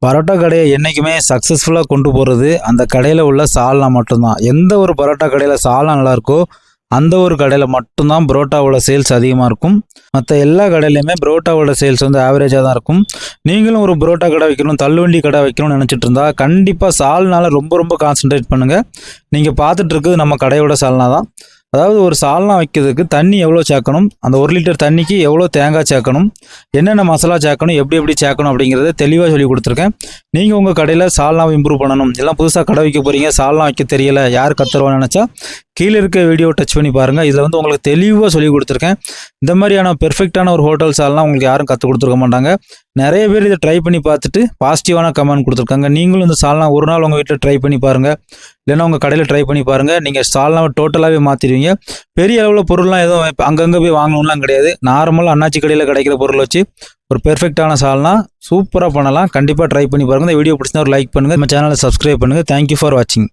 பரோட்டா கடையை என்றைக்குமே சக்ஸஸ்ஃபுல்லாக கொண்டு போகிறது அந்த கடையில் உள்ள சால்னா மட்டும்தான். எந்த ஒரு பரோட்டா கடையில் சால்னா நல்லாயிருக்கோ அந்த ஒரு கடையில் மட்டும்தான் புரோட்டாவோட சேல்ஸ் அதிகமாக இருக்கும். மற்ற எல்லா கடையிலையுமே புரோட்டாவோட சேல்ஸ் வந்து ஆவரேஜாக தான் இருக்கும். நீங்களும் ஒரு புரோட்டா கடை வைக்கணும், தள்ளுவண்டி கடை வைக்கணும்னு நினச்சிட்டு இருந்தா கண்டிப்பாக சால்னால ரொம்ப கான்சென்ட்ரேட் பண்ணுங்கள். நீங்கள் பார்த்துட்டு இருக்குது நம்ம கடையோட சால்னா தான். அதாவது ஒரு சால்னா வைக்கிறதுக்கு தண்ணி எவ்வளோ சேர்க்கணும், அந்த 1 லிட்டர் தண்ணிக்கு எவ்வளோ தேங்காய் சேர்க்கணும், என்னென்ன மசாலா சேர்க்கணும், எப்படி சேர்க்கணும் அப்படிங்கிறத தெளிவாக சொல்லி கொடுத்துருக்கேன். நீங்கள் உங்கள் கடையில் சால்னாவை இம்ப்ரூவ் பண்ணணும், எல்லாம் புதுசாக கடை வைக்க போகிறீங்க, சால்னா வைக்க தெரியலை, யார் கற்றுருவான்னு நினச்சா கீழே இருக்க வீடியோ டச் பண்ணி பாருங்கள். இதில் வந்து உங்களுக்கு தெளிவாக சொல்லி கொடுத்துருக்கேன். இந்த மாதிரியான பெர்ஃபெக்டான ஒரு ஹோட்டல் சால்னா உங்களுக்கு யாரும் கற்றுக் கொடுத்துருக்க மாட்டாங்க. நிறைய பேர் இதை ட்ரை பண்ணி பார்த்துட்டு பாசிட்டிவான கமெண்ட் கொடுத்துருக்காங்க. நீங்களும் இந்த சால்னா ஒரு நாள் உங்கள் வீட்டில் ட்ரை பண்ணி பாருங்கள், இல்லைன்னா உங்கள் கடையில் ட்ரை பண்ணி பாருங்கள். நீங்கள் சால்னாவை டோட்டலாகவே மாற்றிடுவீங்க. பெரிய அளவில் பொருள்லாம் எதுவும் அங்கங்கே போய் வாங்கணும்லாம் கிடையாது. நார்மலாக அண்ணாச்சி கடையில் கிடைக்கிற பொருள் வச்சு ஒரு பெர்ஃபெக்டான சால்னா சூப்பராக பண்ணலாம். கண்டிப்பாக ட்ரை பண்ணி பாருங்கள். இந்த வீடியோ பிடிச்சினா ஒரு லைக் பண்ணுங்கள், நம்ம சேனலை சப்ஸ்கிரைப் பண்ணுங்கள். தேங்க்யூ ஃபார் வாட்சிங்.